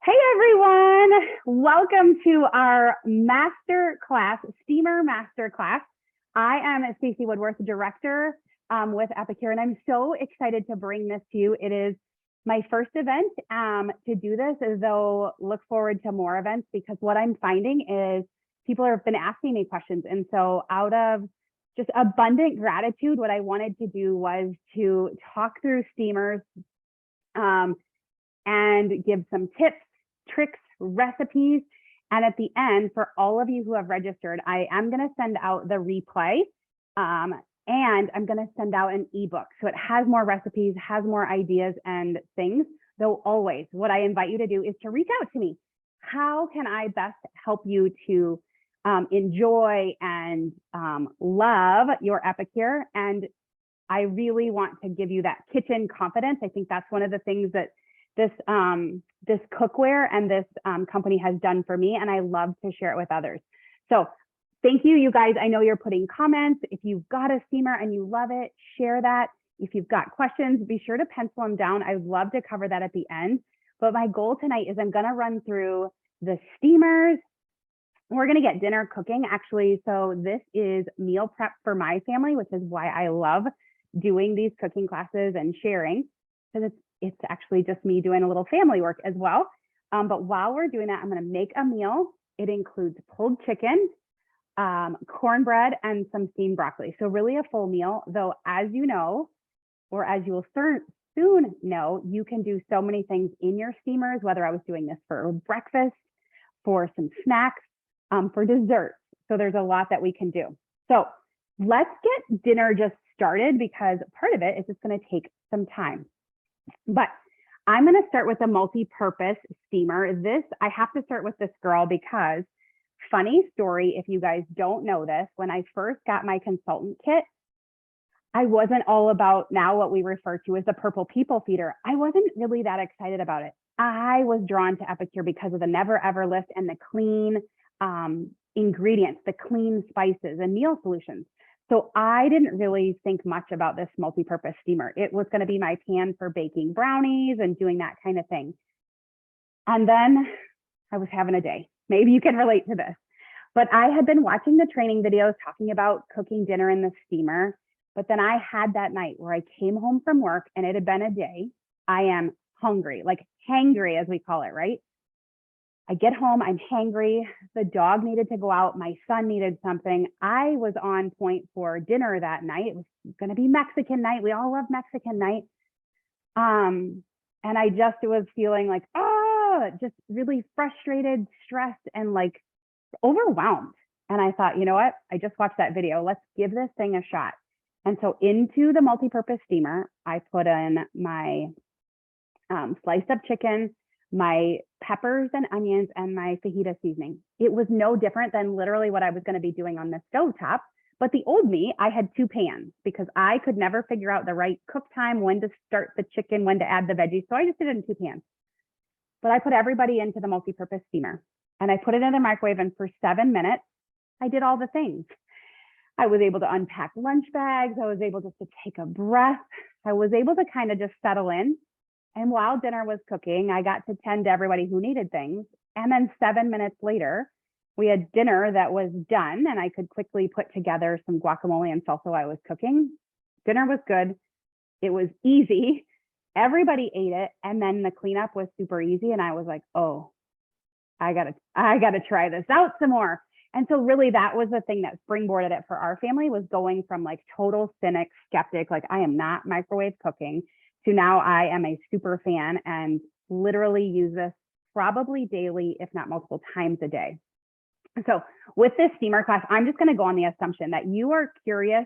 Hey everyone, welcome to our master class, steamer master class. I am Stacey Woodworth, director with Epicure, and I'm so excited to bring this to you. It is my first event to do this, though look forward to more events because what I'm finding is people have been asking me questions. And so out of just abundant gratitude, what I wanted to do was to talk through steamers and give some tips, tricks, recipes. And at the end, for all of you who have registered, I am going to send out the replay and I'm going to send out an ebook. So it has more recipes, has more ideas and things, though always what I invite you to do is to reach out to me. How can I best help you to enjoy and love your Epicure? And I really want to give you that kitchen confidence. I think that's one of the things that this cookware and this company has done for me, and I love to share it with others. So thank you, you guys. I know you're putting comments. If you've got a steamer and you love it, share that. If you've got questions, be sure to pencil them down. I'd love to cover that at the end. But my goal tonight is I'm going to run through the steamers. We're going to get dinner cooking, actually. So this is meal prep for my family, which is why I love doing these cooking classes and sharing, because it's actually just me doing a little family work as well. But while we're doing that, I'm going to make a meal. It includes pulled chicken, cornbread, and some steamed broccoli. So really a full meal, though, as you know, or as you will soon know, you can do so many things in your steamers, whether I was doing this for breakfast, for some snacks, for dessert. So there's a lot that we can do. So let's get dinner just started because part of it is just going to take some time. But I'm going to start with a multi-purpose steamer. I have to start with this girl because, funny story, if you guys don't know this, when I first got my consultant kit, I wasn't all about now what we refer to as the purple people feeder. I wasn't really that excited about it. I was drawn to Epicure because of the never ever list and the clean ingredients, the clean spices and meal solutions. So I didn't really think much about this multi-purpose steamer. It was going to be my pan for baking brownies and doing that kind of thing. And then I was having a day. Maybe you can relate to this. But I had been watching the training videos talking about cooking dinner in the steamer. But then I had that night where I came home from work and it had been a day. I am hungry, like hangry as we call it, right? I get home, I'm hangry. The dog needed to go out. My son needed something. I was on point for dinner that night. It was going to be Mexican night. We all love Mexican night. And I just was feeling like, just really frustrated, stressed, and like overwhelmed. And I thought, you know what? I just watched that video. Let's give this thing a shot. And so into the multi-purpose steamer, I put in my sliced up chicken, my peppers and onions, and my fajita seasoning. It was no different than literally what I was going to be doing on the stovetop. But the old me, I had two pans because I could never figure out the right cook time, when to start the chicken, when to add the veggies. So I just did it in two pans. But I put everybody into the multi-purpose steamer and I put it in the microwave. And for 7 minutes, I did all the things. I was able to unpack lunch bags. I was able just to take a breath. I was able to kind of just settle in. And while dinner was cooking, I got to tend to everybody who needed things. And then 7 minutes later, we had dinner that was done and I could quickly put together some guacamole and salsa I was cooking. Dinner was good. It was easy. Everybody ate it. And then the cleanup was super easy. And I was like, oh, I gotta try this out some more. And so really that was the thing that springboarded it for our family, was going from like total cynic, skeptic, like I am not microwave cooking, to now I am a super fan and literally use this probably daily, if not multiple times a day. So with this steamer class, I'm just going to go on the assumption that you are curious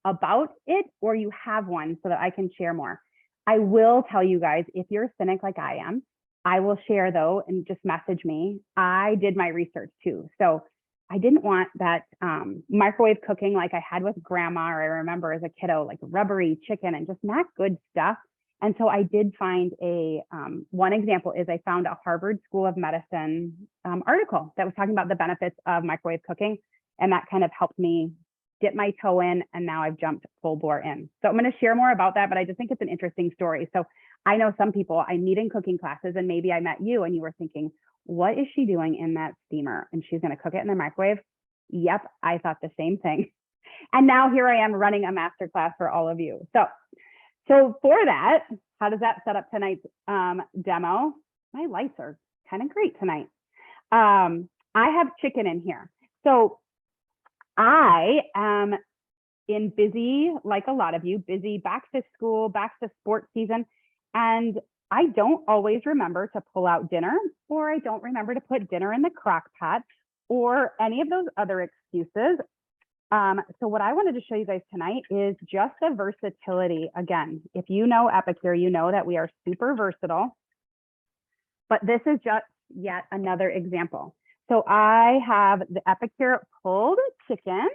about it or you have one so that I can share more. I will tell you guys, if you're a cynic like I am, I will share though, and just message me. I did my research too. So I didn't want that microwave cooking like I had with grandma, or I remember as a kiddo, like rubbery chicken and just not good stuff. And so I did find one example is I found a Harvard School of Medicine article that was talking about the benefits of microwave cooking. And that kind of helped me dip my toe in, and now I've jumped full bore in. So I'm going to share more about that, but I just think it's an interesting story. So I know some people I meet in cooking classes, and maybe I met you and you were thinking, what is she doing in that steamer? And she's going to cook it in the microwave. Yep, I thought the same thing. And now here I am running a masterclass for all of you. So for that, how does that set up tonight's demo? My lights are kind of great tonight. I have chicken in here. So I am in busy, like a lot of you, busy back to school, back to sports season. And I don't always remember to pull out dinner, or I don't remember to put dinner in the crock pot, or any of those other excuses. So what I wanted to show you guys tonight is just the versatility. Again, if you know Epicure, you know that we are super versatile, but this is just yet another example. So I have the Epicure pulled chicken,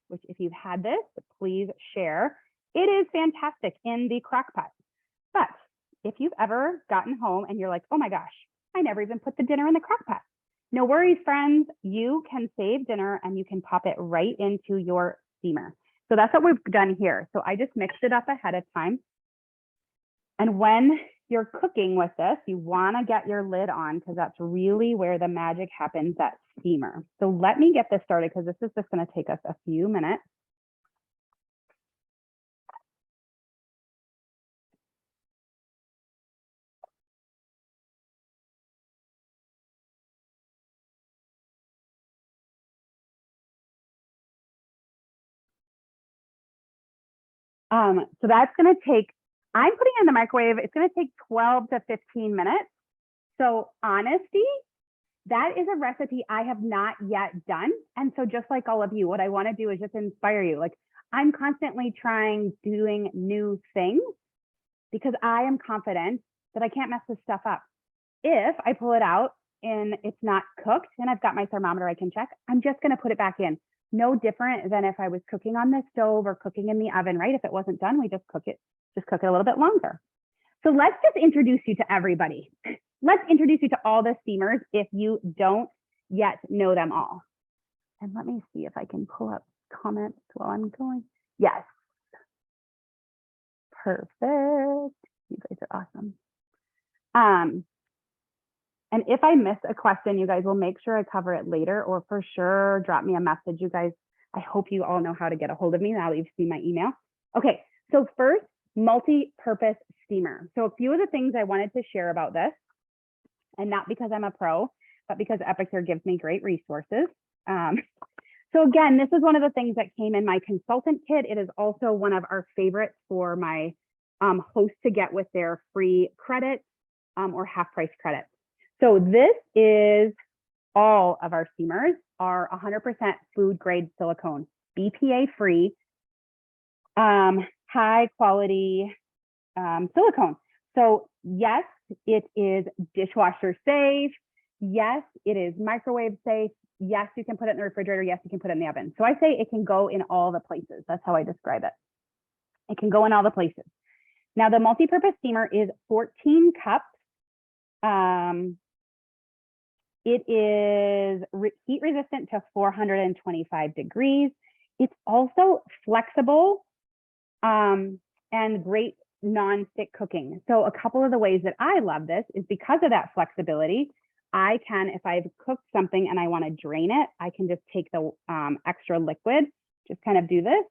which if you've had this, please share. It is fantastic in the crock pot. But if you've ever gotten home and you're like, oh my gosh, I never even put the dinner in the crock pot. No worries, friends. You can save dinner and you can pop it right into your steamer. So that's what we've done here. So I just mixed it up ahead of time. And when you're cooking with this, you want to get your lid on, because that's really where the magic happens, that steamer. So let me get this started, because this is just going to take us a few minutes. So that's going to take, I'm putting it in the microwave. It's going to take 12 to 15 minutes. So honesty, that is a recipe I have not yet done. And so just like all of you, what I want to do is just inspire you. Like, I'm constantly doing new things, because I am confident that I can't mess this stuff up. If I pull it out and it's not cooked and I've got my thermometer I can check, I'm just going to put it back in. No different than if I was cooking on the stove or cooking in the oven, right? If it wasn't done, we just cook it a little bit longer. So let's just introduce you to everybody. Let's introduce you to all the steamers if you don't yet know them all. And let me see if I can pull up comments while I'm going. Yes. Perfect. You guys are awesome. And if I miss a question, you guys will make sure I cover it later, or for sure drop me a message. You guys, I hope you all know how to get a hold of me now that you've seen my email. Okay, so first, multi-purpose steamer. So a few of the things I wanted to share about this, and not because I'm a pro, but because Epicure gives me great resources. So again, this is one of the things that came in my consultant kit. It is also one of our favorites for my hosts to get with their free credit or half price credit. So this is, all of our steamers are 100% food grade silicone, BPA free, high quality silicone. So yes, it is dishwasher safe. Yes, it is microwave safe. Yes, you can put it in the refrigerator. Yes, you can put it in the oven. So I say it can go in all the places. That's how I describe it. It can go in all the places. Now the multi-purpose steamer is 14 cups. It is heat resistant to 425 degrees. It's also flexible and great non-stick cooking. So a couple of the ways that I love this is because of that flexibility. I can, if I've cooked something and I want to drain it, I can just take the extra liquid, just kind of do this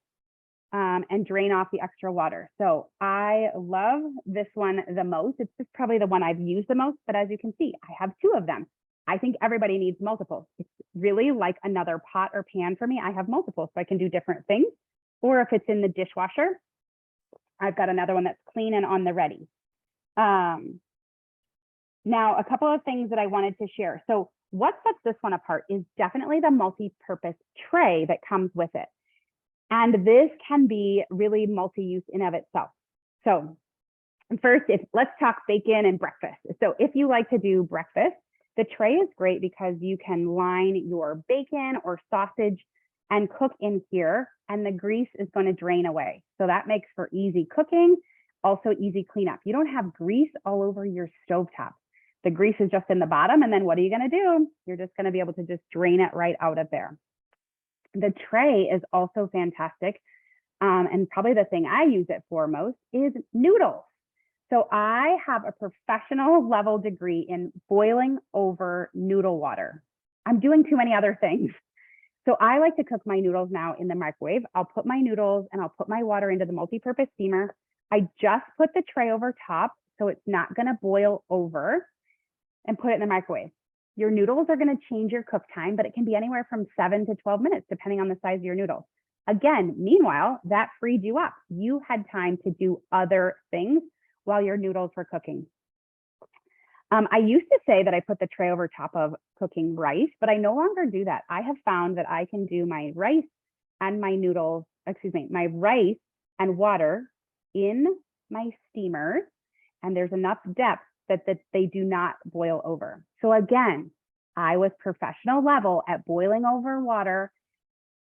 and drain off the extra water. So I love this one the most. It's just probably the one I've used the most, but as you can see, I have two of them. I think everybody needs multiple. It's really like another pot or pan for me. I have multiple, so I can do different things. Or if it's in the dishwasher, I've got another one that's clean and on the ready. Now, a couple of things that I wanted to share. So what sets this one apart is definitely the multi-purpose tray that comes with it. And this can be really multi-use in of itself. So first, let's talk bacon and breakfast. So if you like to do breakfast, the tray is great because you can line your bacon or sausage and cook in here, and the grease is going to drain away. So that makes for easy cooking, also easy cleanup. You don't have grease all over your stovetop. The grease is just in the bottom, and then what are you going to do? You're just going to be able to just drain it right out of there. The tray is also fantastic. And probably the thing I use it for most is noodles. So I have a professional level degree in boiling over noodle water. I'm doing too many other things. So I like to cook my noodles now in the microwave. I'll put my noodles and I'll put my water into the multi-purpose steamer. I just put the tray over top so it's not going to boil over, and put it in the microwave. Your noodles are going to change your cook time, but it can be anywhere from 7 to 12 minutes, depending on the size of your noodles. Again, meanwhile, that freed you up. You had time to do other things while your noodles were cooking. I used to say that I put the tray over top of cooking rice, but I no longer do that. I have found that I can do my rice and my noodles, my rice and water in my steamers, and there's enough depth that they do not boil over. So again, I was professional level at boiling over water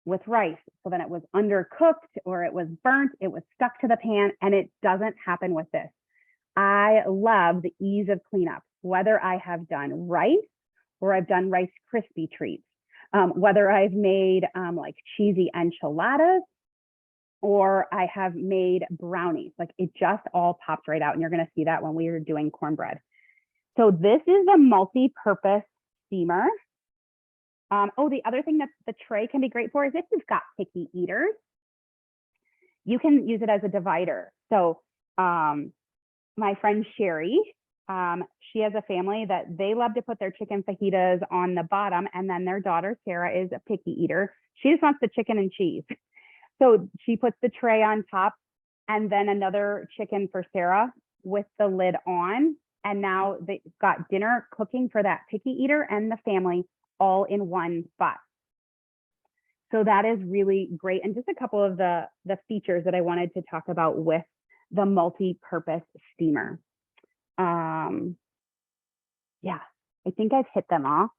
with rice. So then it was undercooked or it was burnt, it was stuck to the pan, and it doesn't happen with this. I love the ease of cleanup, whether I have done rice or I've done Rice Krispie treats, whether I've made like cheesy enchiladas or I have made brownies. Like it just all pops right out, and you're going to see that when we are doing cornbread. So this is a multi-purpose steamer. The other thing that the tray can be great for is if you've got picky eaters, you can use it as a divider. So my friend Sherry, she has a family that they love to put their chicken fajitas on the bottom, and then their daughter Sarah is a picky eater. She just wants the chicken and cheese. So she puts the tray on top and then another chicken for Sarah with the lid on. And now they've got dinner cooking for that picky eater and the family all in one spot. So that is really great. And just a couple of the features that I wanted to talk about with the multi-purpose steamer. Yeah, I think I've hit them all.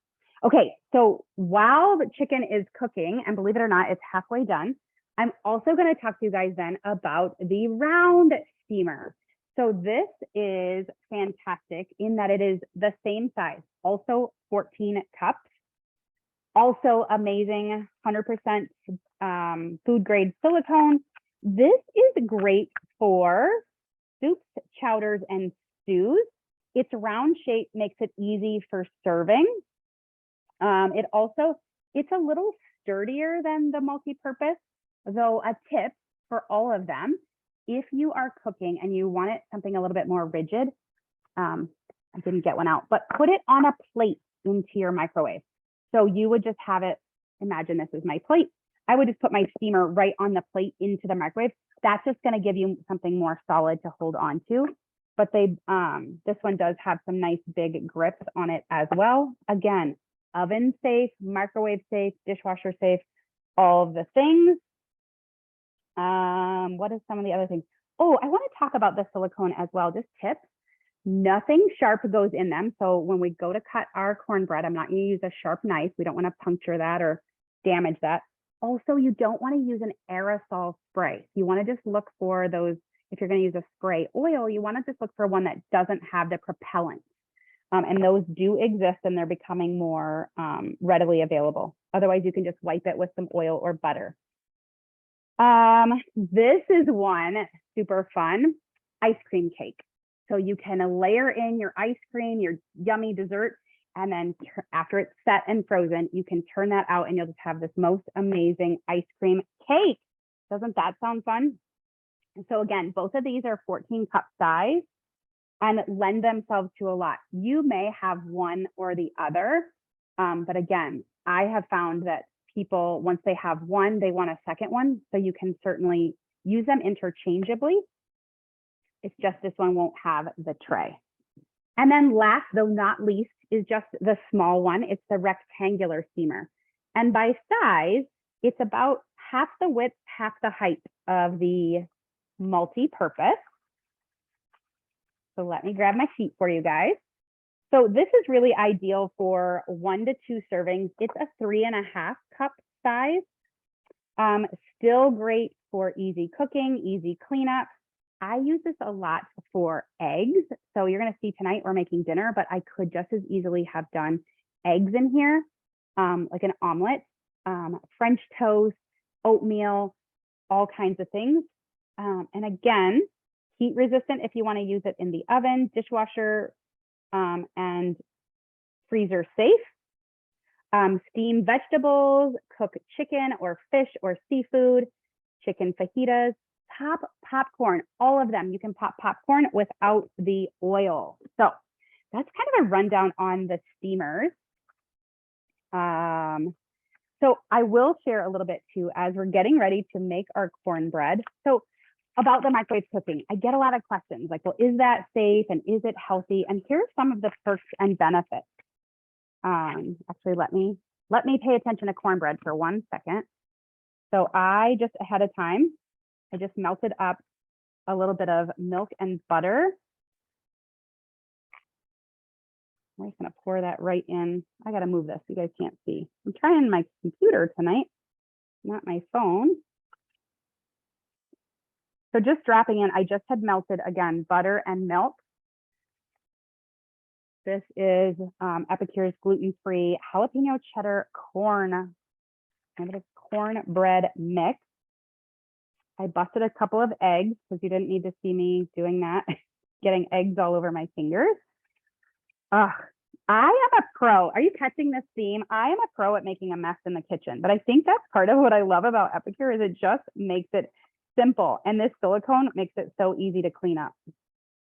Okay, so while the chicken is cooking, and believe it or not, it's halfway done, I'm also going to talk to you guys then about the round steamer. So this is fantastic in that it is the same size, also 14 cups, also amazing 100% food grade silicone. This is great for soups, chowders, and stews. Its round shape makes it easy for serving. It's a little sturdier than the multi-purpose, though a tip for all of them, if you are cooking and you want it something a little bit more rigid, I didn't get one out, but put it on a plate into your microwave. So you would just have it, imagine this is my plate. I would just put my steamer right on the plate into the microwave. That's just going to give you something more solid to hold on to. But this one does have some nice big grips on it as well. Again, oven safe, microwave safe, dishwasher safe, all of the things. What is some of the other things? Oh, I want to talk about the silicone as well, just tips. Nothing sharp goes in them. So when we go to cut our cornbread, I'm not going to use a sharp knife. We don't want to puncture that or damage that. Also, you don't want to use an aerosol spray. You want to just look for those. If you're going to use a spray oil, you want to just look for one that doesn't have the propellant. And those do exist, and they're becoming more readily available. Otherwise, you can just wipe it with some oil or butter. This is one super fun, ice cream cake. So you can layer in your ice cream, your yummy dessert, and then after it's set and frozen, you can turn that out and you'll just have this most amazing ice cream cake. Doesn't that sound fun? So again, both of these are 14 cup size and lend themselves to a lot. You may have one or the other, but again, I have found that people, once they have one, they want a second one. So you can certainly use them interchangeably. It's just this one won't have the tray. And then last, though not least, is just the small one. It's the rectangular steamer. And by size, it's about half the width, half the height of the multi-purpose. So let me grab my sheet for you guys. So this is really ideal for 1 to 2 servings. It's a 3.5 cup size. Still great for easy cooking, easy cleanup. I use this a lot for eggs. So you're going to see tonight we're making dinner, but I could just as easily have done eggs in here, like an omelet, French toast, oatmeal, all kinds of things. And again, heat resistant if you want to use it in the oven, dishwasher, and freezer safe. Steam vegetables, cook chicken or fish or seafood, chicken fajitas, pop popcorn, all of them. You can pop popcorn without the oil. So that's kind of a rundown on the steamers. So I will share a little bit too, as we're getting ready to make our cornbread. So about the microwave cooking, I get a lot of questions like, well, is that safe and is it healthy? And here's some of the perks and benefits. Actually, let me pay attention to cornbread for 1 second. So I just ahead of time, I just melted up a little bit of milk and butter. I'm just gonna pour that right in. I gotta move this, you guys can't see. I'm trying my computer tonight, not my phone. So just dropping in, I just had melted, again, butter and milk. This is Epicure's gluten-free jalapeno cheddar cornbread mix. I busted a couple of eggs because you didn't need to see me doing that, getting eggs all over my fingers. I am a pro. Are you catching this theme? I am a pro at making a mess in the kitchen, but I think that's part of what I love about Epicure is it just makes it simple. And this silicone makes it so easy to clean up.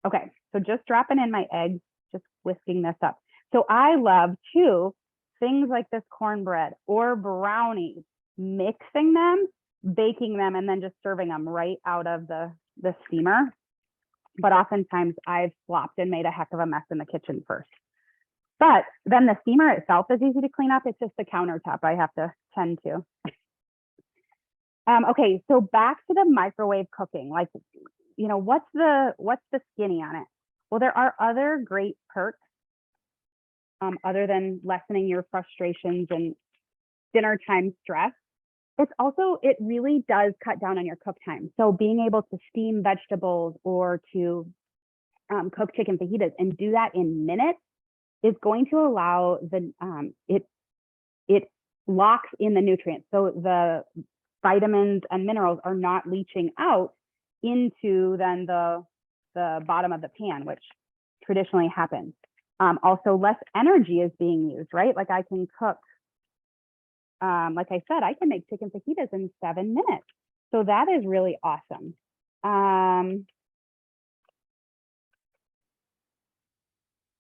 Okay, so just dropping in my eggs, just whisking this up. So I love too, things like this cornbread or brownies, mixing them, baking them, and then just serving them right out of the steamer. But oftentimes I've flopped and made a heck of a mess in the kitchen first. But then the steamer itself is easy to clean up. It's just the countertop I have to tend to. Okay, so back to the microwave cooking. Like, you know, what's the skinny on it? Well, there are other great perks other than lessening your frustrations and dinner time stress. It's also, it really does cut down on your cook time. So being able to steam vegetables or to cook chicken fajitas and do that in minutes is going to allow the, it locks in the nutrients. So the vitamins and minerals are not leaching out into then the bottom of the pan, which traditionally happens. Also, less energy is being used, right? Like I can cook, like I said, I can make chicken fajitas in 7 minutes. So that is really awesome.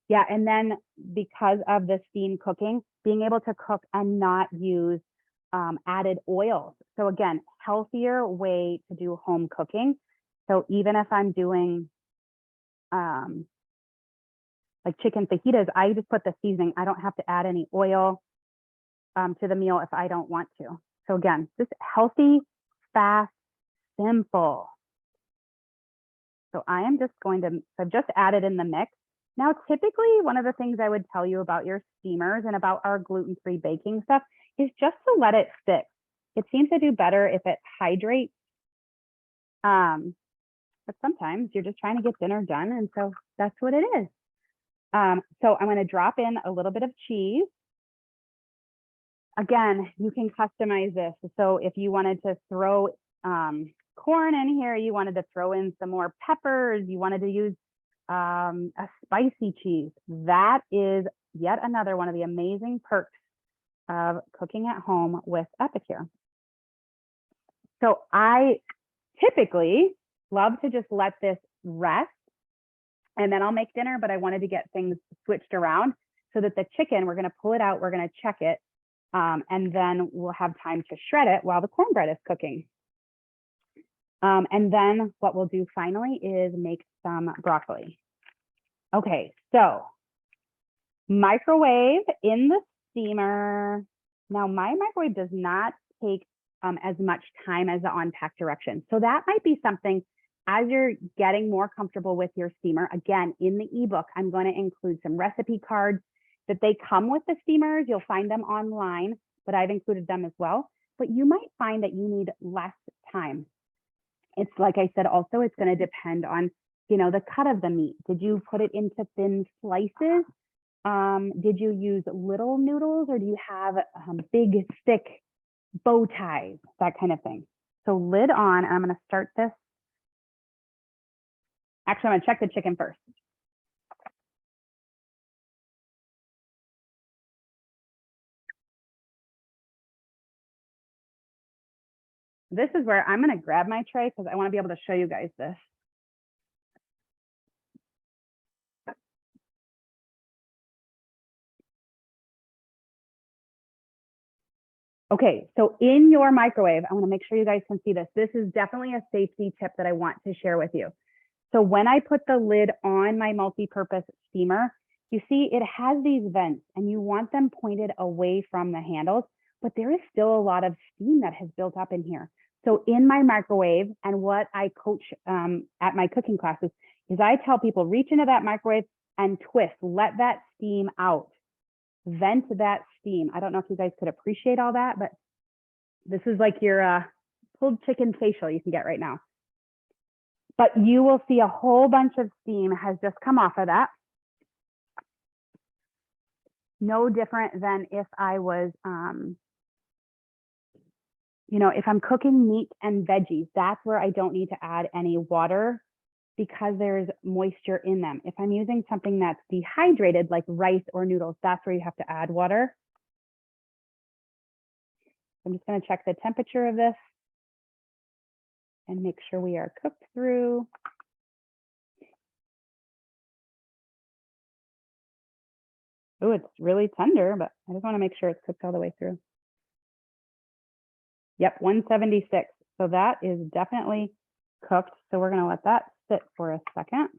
Yeah, and then because of the steam cooking, being able to cook and not use added oils. So again, healthier way to do home cooking. So even if I'm doing like chicken fajitas, I just put the seasoning. I don't have to add any oil to the meal if I don't want to. So again, just healthy, fast, simple. So I am just going to, I've just added in the mix. Now, typically, one of the things I would tell you about your steamers and about our gluten-free baking stuff is just to let it stick. It seems to do better if it hydrates. But sometimes you're just trying to get dinner done, and so that's what it is. So I'm going to drop in a little bit of cheese. Again, you can customize this. So if you wanted to throw corn in here, you wanted to throw in some more peppers, you wanted to use a spicy cheese, that is yet another one of the amazing perks of cooking at home with Epicure. So I typically love to just let this rest and then I'll make dinner, but I wanted to get things switched around so that the chicken, we're going to pull it out, we're going to check it, and then we'll have time to shred it while the cornbread is cooking. And then what we'll do finally is make some broccoli. Okay, so microwave in the steamer. Now my microwave does not take as much time as the on-pack directions. So that might be something as you're getting more comfortable with your steamer. Again, in the ebook, I'm going to include some recipe cards that they come with the steamers. You'll find them online, but I've included them as well. But you might find that you need less time. It's like I said, also, it's going to depend on, you know, the cut of the meat. Did you put it into thin slices? Did you use little noodles, or do you have big, thick bow ties, that kind of thing? So lid on, and I'm going to start this Actually, I'm gonna check the chicken first. This is where I'm gonna grab my tray because I wanna be able to show you guys this. Okay, so in your microwave, I wanna make sure you guys can see this. This is definitely a safety tip that I want to share with you. So when I put the lid on my multi-purpose steamer, you see it has these vents and you want them pointed away from the handles, but there is still a lot of steam that has built up in here. So in my microwave, and what I coach at my cooking classes is I tell people, reach into that microwave and twist, let that steam out, vent that steam. I don't know if you guys could appreciate all that, but this is like your pulled chicken facial you can get right now. But you will see a whole bunch of steam has just come off of that. No different than if I was, if I'm cooking meat and veggies, that's where I don't need to add any water because there's moisture in them. If I'm using something that's dehydrated, like rice or noodles, that's where you have to add water. I'm just going to check the temperature of this and make sure we are cooked through. Oh, it's really tender, but I just want to make sure it's cooked all the way through. Yep, 176. So that is definitely cooked. So we're going to let that sit for a second.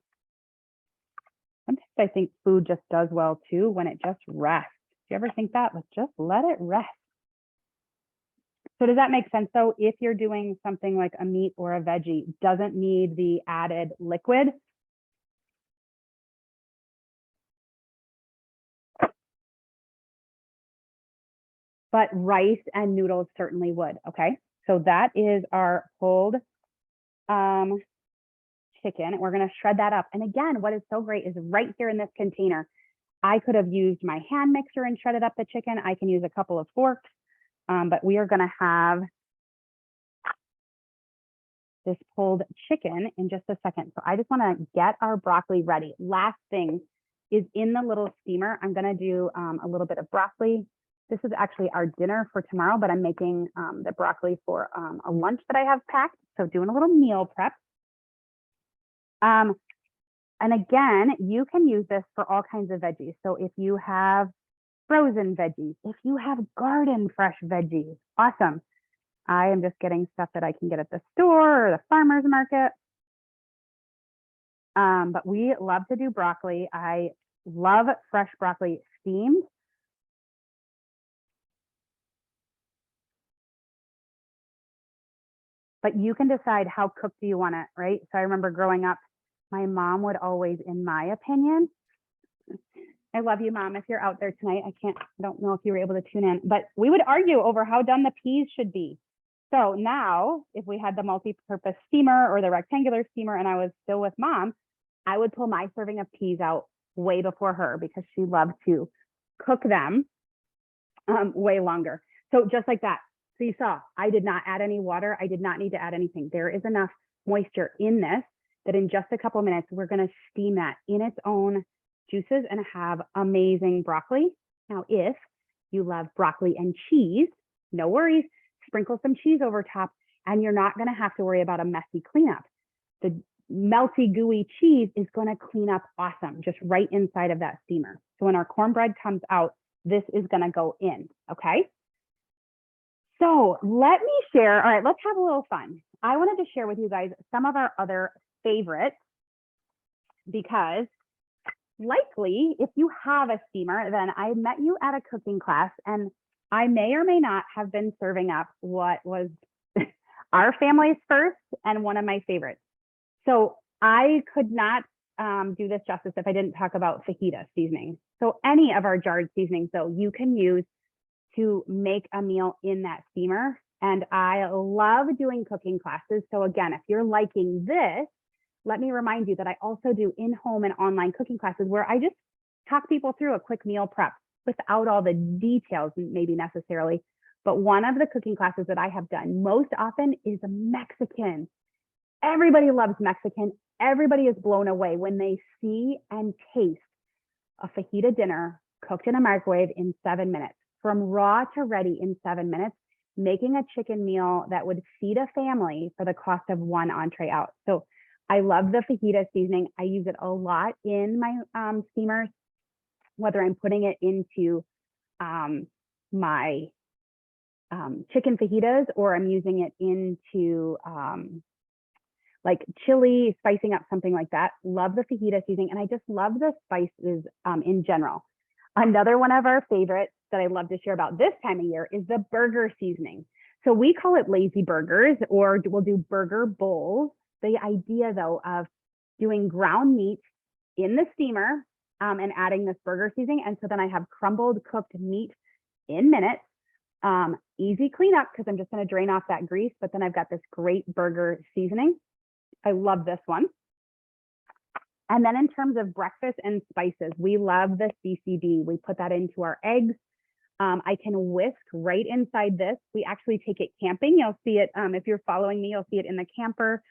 Sometimes I think food just does well too when it just rests. Do you ever think that? Let's just let it rest. So does that make sense? So if you're doing something like a meat or a veggie, doesn't need the added liquid. But rice and noodles certainly would, okay? So that is our pulled chicken. We're gonna shred that up. And again, what is so great is right here in this container, I could have used my hand mixer and shredded up the chicken. I can use a couple of forks, but we are gonna have this pulled chicken in just a second. So I just wanna get our broccoli ready. Last thing is in the little steamer, I'm gonna do a little bit of broccoli. This is actually our dinner for tomorrow, but I'm making the broccoli for a lunch that I have packed. So doing a little meal prep. And again, you can use this for all kinds of veggies. So if you have frozen veggies, if you have garden fresh veggies, awesome. I am just getting stuff that I can get at the store or the farmer's market. But we love to do broccoli. I love fresh broccoli steamed. But you can decide how cooked do you want it, right? So I remember growing up, my mom would always, in my opinion, I love you, Mom, if you're out there tonight. I don't know if you were able to tune in, but we would argue over how done the peas should be. So now, if we had the multi-purpose steamer or the rectangular steamer and I was still with Mom, I would pull my serving of peas out way before her because she loved to cook them way longer. So just like that. So you saw, I did not add any water. I did not need to add anything. There is enough moisture in this that in just a couple of minutes, we're going to steam that in its own juices and have amazing broccoli. Now, if you love broccoli and cheese, no worries, sprinkle some cheese over top and you're not going to have to worry about a messy cleanup. The melty, gooey cheese is going to clean up awesome, just right inside of that steamer. So when our cornbread comes out, this is going to go in, okay? So let me share, all right, let's have a little fun. I wanted to share with you guys some of our other favorites because likely if you have a steamer, then I met you at a cooking class and I may or may not have been serving up what was our family's first and one of my favorites. So I could not do this justice if I didn't talk about fajita seasoning. So any of our jarred seasonings, though, you can use to make a meal in that steamer. And I love doing cooking classes. So again, if you're liking this, let me remind you that I also do in-home and online cooking classes where I just talk people through a quick meal prep without all the details, maybe necessarily. But one of the cooking classes that I have done most often is Mexican. Everybody loves Mexican. Everybody is blown away when they see and taste a fajita dinner cooked in a microwave in 7 minutes, from raw to ready in 7 minutes, making a chicken meal that would feed a family for the cost of one entree out. So I love the fajita seasoning. I use it a lot in my steamers, whether I'm putting it into my chicken fajitas or I'm using it into like chili, spicing up something like that. Love the fajita seasoning. And I just love the spices in general. Another one of our favorites that I love to share about this time of year is the burger seasoning. So we call it lazy burgers, or we'll do burger bowls. The idea though of doing ground meat in the steamer and adding this burger seasoning. And so then I have crumbled cooked meat in minutes. Easy cleanup because I'm just going to drain off that grease, but then I've got this great burger seasoning. I love this one. And then in terms of breakfast and spices, we love the CCD. We put that into our eggs. I can whisk right inside this. We actually take it camping. You'll see it, if you're following me, you'll see it in the camper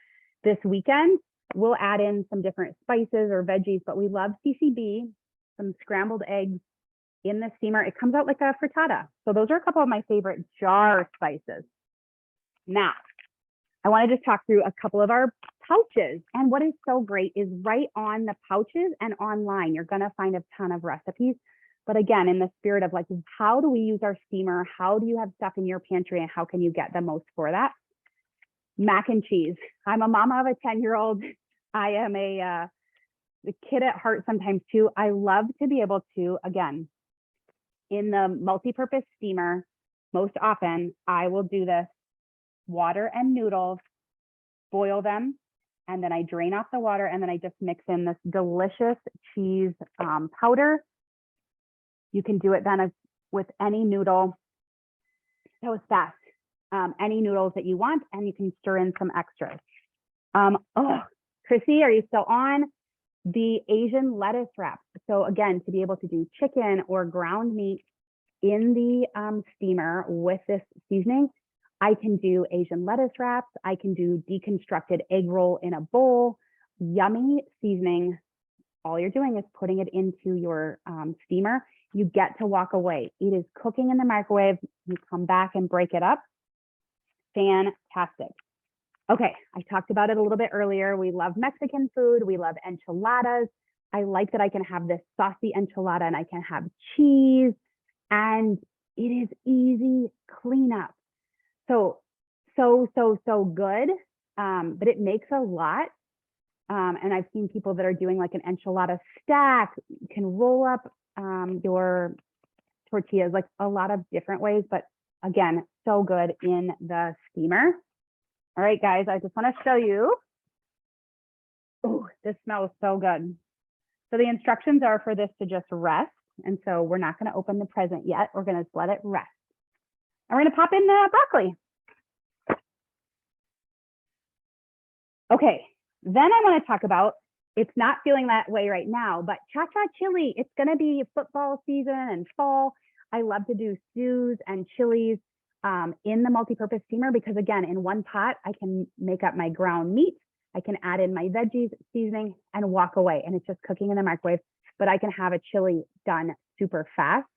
this weekend. We'll add in some different spices or veggies, but we love CCD, some scrambled eggs in the steamer. It comes out like a frittata. So those are a couple of my favorite jar spices. Now, I want to just talk through a couple of our pouches. And what is so great is right on the pouches and online, you're going to find a ton of recipes. But again, in the spirit of like, how do we use our steamer? How do you have stuff in your pantry and how can you get the most for that? Mac and cheese. I'm a mama of a 10-year-old. I am a kid at heart sometimes too. I love to be able to, again, in the multi-purpose steamer, most often I will do this water and noodles, boil them, and then I drain off the water and then I just mix in this delicious cheese powder. You can do it then with any noodle. That was fast. Any noodles that you want, and you can stir in some extras. Chrissy, are you still on? The Asian lettuce wrap. So again, to be able to do chicken or ground meat in the steamer with this seasoning, I can do Asian lettuce wraps. I can do deconstructed egg roll in a bowl. Yummy seasoning. All you're doing is putting it into your steamer. You get to walk away. It is cooking in the microwave. You come back and break it up. Fantastic. Okay, I talked about it a little bit earlier. We love Mexican food. We love enchiladas. I like that I can have this saucy enchilada and I can have cheese, and it is easy cleanup. So good, but it makes a lot. And I've seen people that are doing like an enchilada stack. You can roll up your tortillas like a lot of different ways, but again, so good in the steamer. All right, guys, I just want to show you. Oh, this smells so good. So the instructions are for this to just rest. And so we're not going to open the present yet. We're going to just let it rest. And we're going to pop in the broccoli. Okay, then I want to talk about, it's not feeling that way right now, but cha-cha chili. It's going to be football season and fall. I love to do stews and chilies in the multi-purpose steamer because again, in one pot, I can make up my ground meat. I can add in my veggies, seasoning, and walk away. And it's just cooking in the microwave, but I can have a chili done super fast.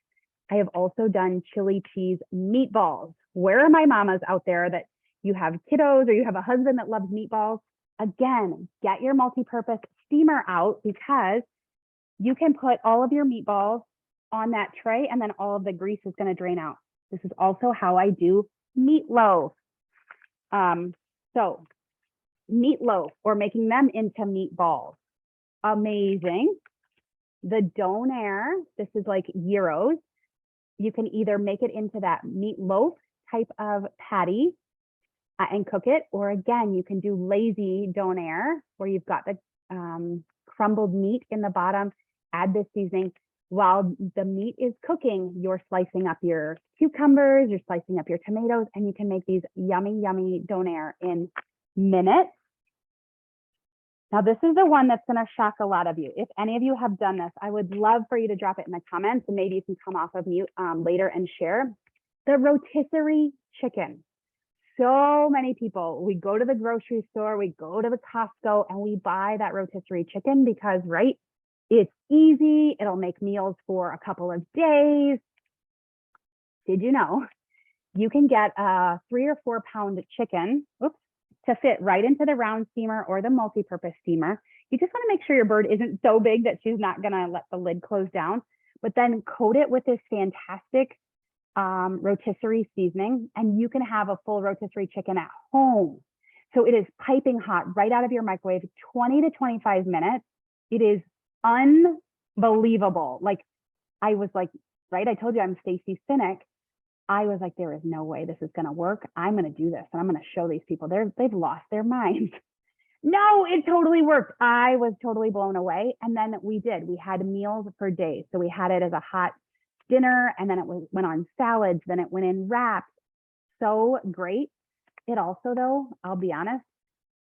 I have also done chili cheese meatballs. Where are my mamas out there that you have kiddos or you have a husband that loves meatballs? Again, get your multi-purpose steamer out because you can put all of your meatballs on that tray and then all of the grease is going to drain out. This is also how I do meatloaf. So meatloaf or making them into meatballs. Amazing. The donair, this is like gyros. You can either make it into that meatloaf type of patty and cook it, or again, you can do lazy donair where you've got the crumbled meat in the bottom, add this seasoning. While the meat is cooking, you're slicing up your cucumbers, you're slicing up your tomatoes, and you can make these yummy, yummy donair in minutes. Now, this is the one that's going to shock a lot of you. If any of you have done this, I would love for you to drop it in the comments, and maybe you can come off of mute later and share. The rotisserie chicken. so many people, we go to the grocery store, we go to the Costco, and we buy that rotisserie chicken because, right, it's easy. It'll make meals for a couple of days. Did you know you can get a 3 or 4 pound chicken, to fit right into the round steamer or the multi-purpose steamer. You just want to make sure your bird isn't so big that she's not going to let the lid close down, but then coat it with this fantastic rotisserie seasoning, and you can have a full rotisserie chicken at home. So it is piping hot right out of your microwave, 20 to 25 minutes. It is unbelievable. Like, I was like, right, I told you I'm Stacy Cynic. I was like, there is no way this is going to work. I'm going to do this and I'm going to show these people they've lost their minds. No, it totally worked. I was totally blown away. And then we had meals for days. So we had it as a hot dinner, and then it went on salads, then it went in wraps. So great. It also, though, I'll be honest,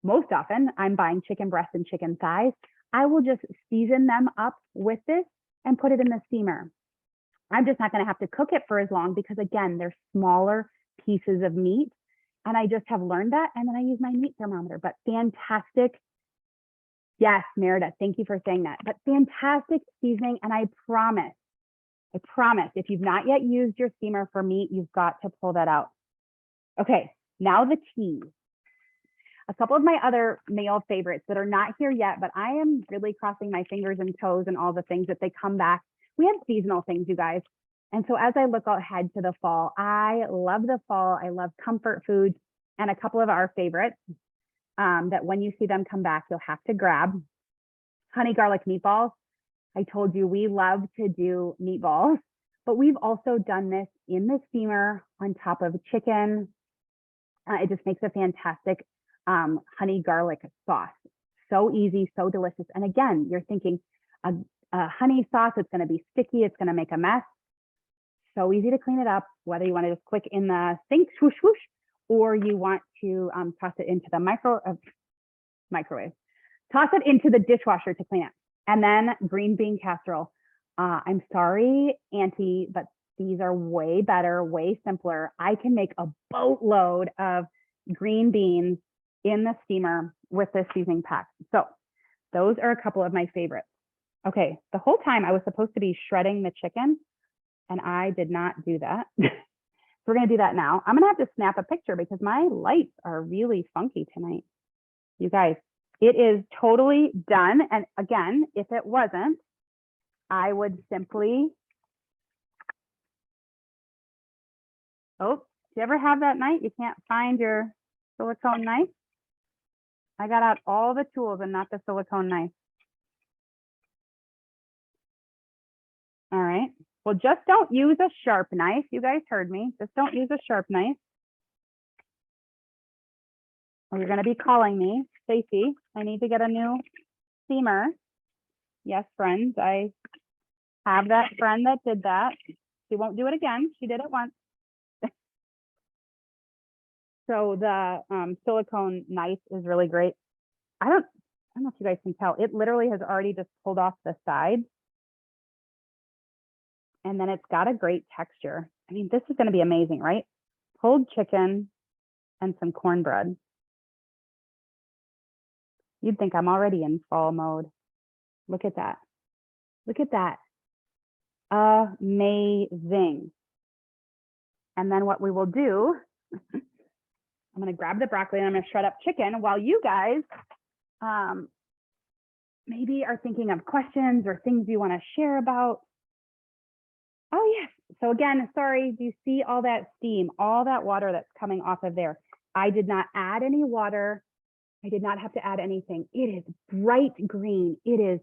most often I'm buying chicken breasts and chicken thighs. I will just season them up with this and put it in the steamer. I'm just not going to have to cook it for as long because, again, they're smaller pieces of meat. And I just have learned that. And then I use my meat thermometer. But fantastic. Yes, Meredith, thank you for saying that. But fantastic seasoning. And I promise, if you've not yet used your steamer for meat, you've got to pull that out. Okay, now the tea. A couple of my other meal favorites that are not here yet, but I am really crossing my fingers and toes and all the things that they come back. We have seasonal things, you guys. And so as I look ahead to the fall, I love the fall. I love comfort foods, and a couple of our favorites that when you see them come back, you'll have to grab. Honey garlic meatballs. I told you we love to do meatballs, but we've also done this in the steamer on top of chicken. It just makes a fantastic honey garlic sauce. So easy, so delicious. And again, you're thinking a honey sauce, it's going to be sticky, it's going to make a mess. So easy to clean it up, whether you want to just click in the sink, swoosh, swoosh, or you want to toss it into the microwave. Toss it into the dishwasher to clean it. And then green bean casserole. I'm sorry, Auntie, but these are way better, way simpler. I can make a boatload of green beans in the steamer with this seasoning pack. So those are a couple of my favorites. Okay, the whole time I was supposed to be shredding the chicken, and I did not do that. So we're going to do that now. I'm going to have to snap a picture because my lights are really funky tonight. You guys, it is totally done. And again, if it wasn't, I would simply, oh, do you ever have that night you can't find your silicone knife? I got out all the tools and not the silicone knife. All right. Well, just don't use a sharp knife. You guys heard me. Just don't use a sharp knife. Or you're going to be calling me, Stacy, I need to get a new steamer. Yes, friends, I have that friend that did that. She won't do it again. She did it once. So the silicone knife is really great. I don't know if you guys can tell. It literally has already just pulled off the side. And then it's got a great texture. I mean, this is going to be amazing, right? Pulled chicken and some cornbread. You'd think I'm already in fall mode. Look at that. Look at that. Amazing. And then what we will do, I'm going to grab the broccoli and I'm going to shred up chicken while you guys maybe are thinking of questions or things you want to share about. Oh, yes. So again, sorry, do you see all that steam, all that water that's coming off of there? I did not add any water. I did not have to add anything. It is bright green. It is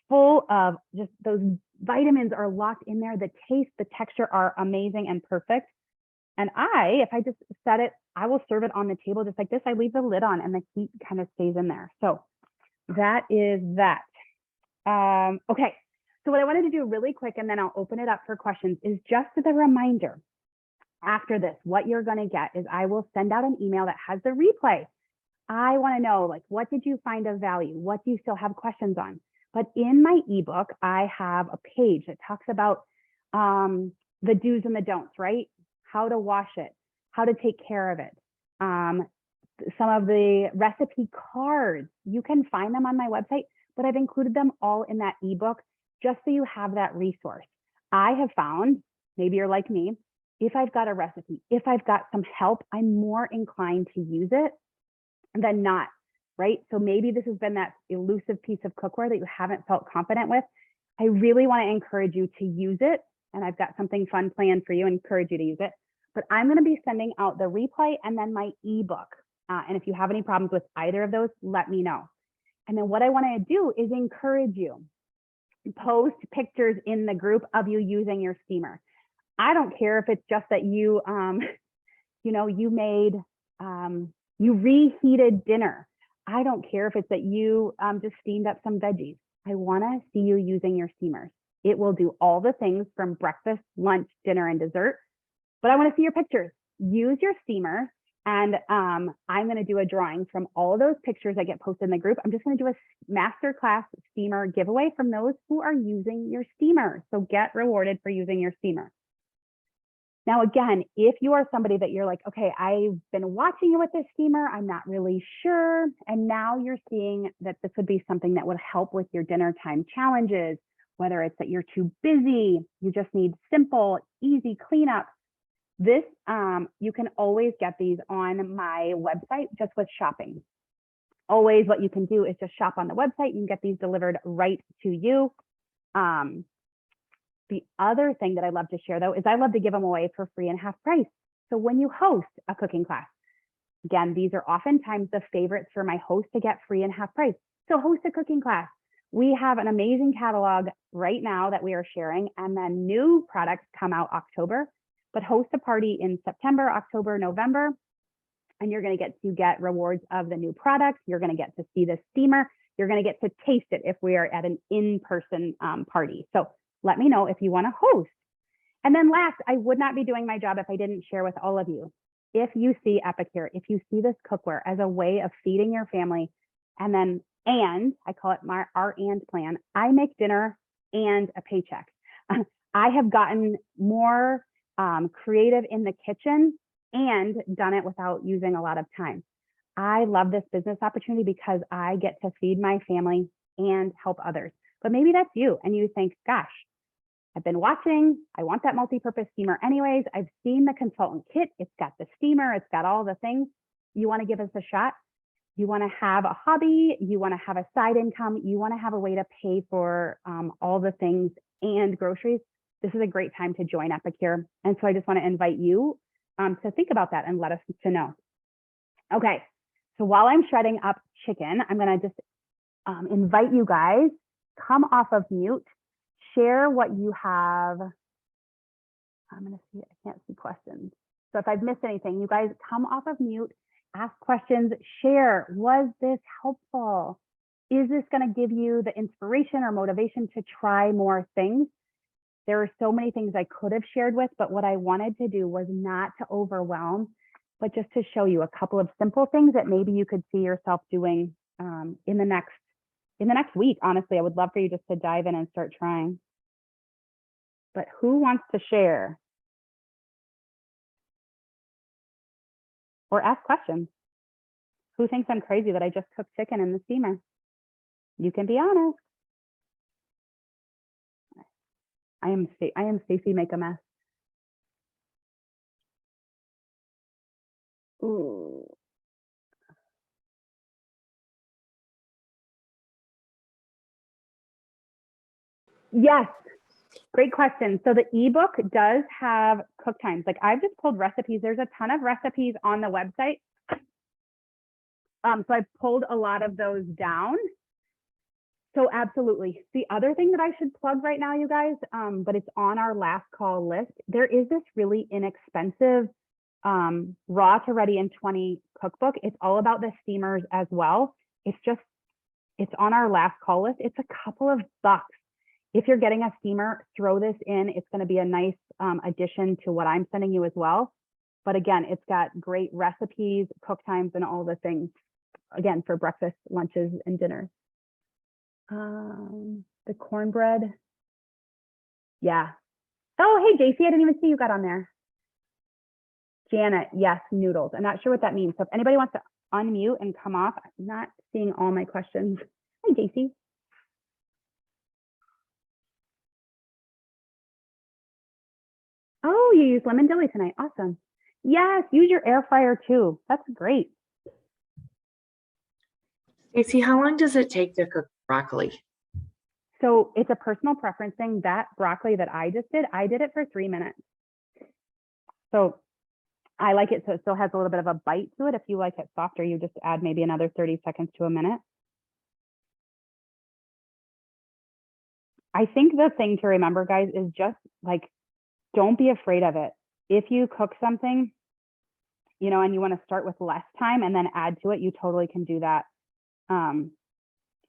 full of just those vitamins are locked in there. The taste, the texture are amazing and perfect. And if I just set it, I will serve it on the table just like this. I leave the lid on and the heat kind of stays in there. So that is that. Okay. So what I wanted to do really quick, and then I'll open it up for questions, is just as a reminder, after this, what you're going to get is I will send out an email that has the replay. I want to know, like, what did you find of value? What do you still have questions on? But in my ebook, I have a page that talks about the do's and the don'ts, right? How to wash it, how to take care of it, some of the recipe cards. You can find them on my website, but I've included them all in that ebook just so you have that resource. I have found, maybe you're like me, if I've got a recipe, if I've got some help, I'm more inclined to use it than not, right? So maybe this has been that elusive piece of cookware that you haven't felt confident with. I really want to encourage you to use it. And I've got something fun planned for you and encourage you to use it. But I'm going to be sending out the replay and then my ebook. And if you have any problems with either of those, let me know. And then what I want to do is encourage you. Post pictures in the group of you using your steamer. I don't care if it's just that you, you made, you reheated dinner. I don't care if it's that you just steamed up some veggies. I want to see you using your steamers. It will do all the things from breakfast, lunch, dinner, and dessert. But I want to see your pictures. Use your steamer. And I'm going to do a drawing from all of those pictures that get posted in the group. I'm just going to do a masterclass steamer giveaway from those who are using your steamer. So get rewarded for using your steamer. Now, again, if you are somebody that you're like, okay, I've been watching you with this steamer, I'm not really sure. And now you're seeing that this would be something that would help with your dinner time challenges, whether it's that you're too busy, you just need simple, easy cleanup. This, you can always get these on my website just with shopping. Always what you can do is just shop on the website. You can get these delivered right to you. The other thing that I love to share though, is I love to give them away for free and half price. So when you host a cooking class, again, these are oftentimes the favorites for my host to get free and half price. So host a cooking class. We have an amazing catalog right now that we are sharing, and then new products come out October. But host a party in September, October, November, and you're going to get rewards of the new products. You're going to get to see the steamer. You're going to get to taste it if we are at an in-person party. So let me know if you want to host. And then last, I would not be doing my job if I didn't share with all of you. If you see Epicure, if you see this cookware as a way of feeding your family, and I call it our and plan, I make dinner and a paycheck. I have gotten more creative in the kitchen and done it without using a lot of time. I love this business opportunity because I get to feed my family and help others. But maybe that's you and you think, gosh, I've been watching, I want that multi-purpose steamer anyways. I've seen the consultant kit. It's got the steamer, it's got all the things. You want to give us a shot. You want to have a hobby, you want to have a side income, you want to have a way to pay for all the things and groceries. This is a great time to join Epicure. And so I just want to invite you to think about that and let us know. Okay, so while I'm shredding up chicken, I'm going to just invite you guys, come off of mute, share what you have. I'm going to see, I can't see questions. So if I've missed anything, you guys come off of mute, ask questions, share. Was this helpful? Is this going to give you the inspiration or motivation to try more things? There are so many things I could have shared with, but what I wanted to do was not to overwhelm, but just to show you a couple of simple things that maybe you could see yourself doing in the next week. Honestly, I would love for you just to dive in and start trying. But who wants to share? Or ask questions? Who thinks I'm crazy that I just cooked chicken in the steamer? You can be honest. I am Stacy Make a Mess. Ooh. Yes, great question. So the ebook does have cook times. Like I've just pulled recipes. There's a ton of recipes on the website. So I've pulled a lot of those down. So absolutely. The other thing that I should plug right now, you guys, but it's on our last call list. There is this really inexpensive raw to ready in 20 cookbook. It's all about the steamers as well. It's on our last call list. It's a couple of bucks. If you're getting a steamer, throw this in. It's going to be a nice addition to what I'm sending you as well. But again, it's got great recipes, cook times, and all the things, again, for breakfast, lunches, and dinners. The cornbread. Yeah. Oh, hey, JC, I didn't even see you got on there. Janet, yes, noodles. I'm not sure what that means. So if anybody wants to unmute and come off, I'm not seeing all my questions. Hi, Daisy. Oh, you use lemon dilly tonight. Awesome. Yes, use your air fryer too. That's great. Stacey, how long does it take to cook broccoli? So it's a personal preference thing. That broccoli that I just did, I did it for 3 minutes. So I like it so it still has a little bit of a bite to it. If you like it softer, you just add maybe another 30 seconds to a minute. I think the thing to remember, guys, is just like, don't be afraid of it. If you cook something, you know, and you want to start with less time and then add to it, you totally can do that.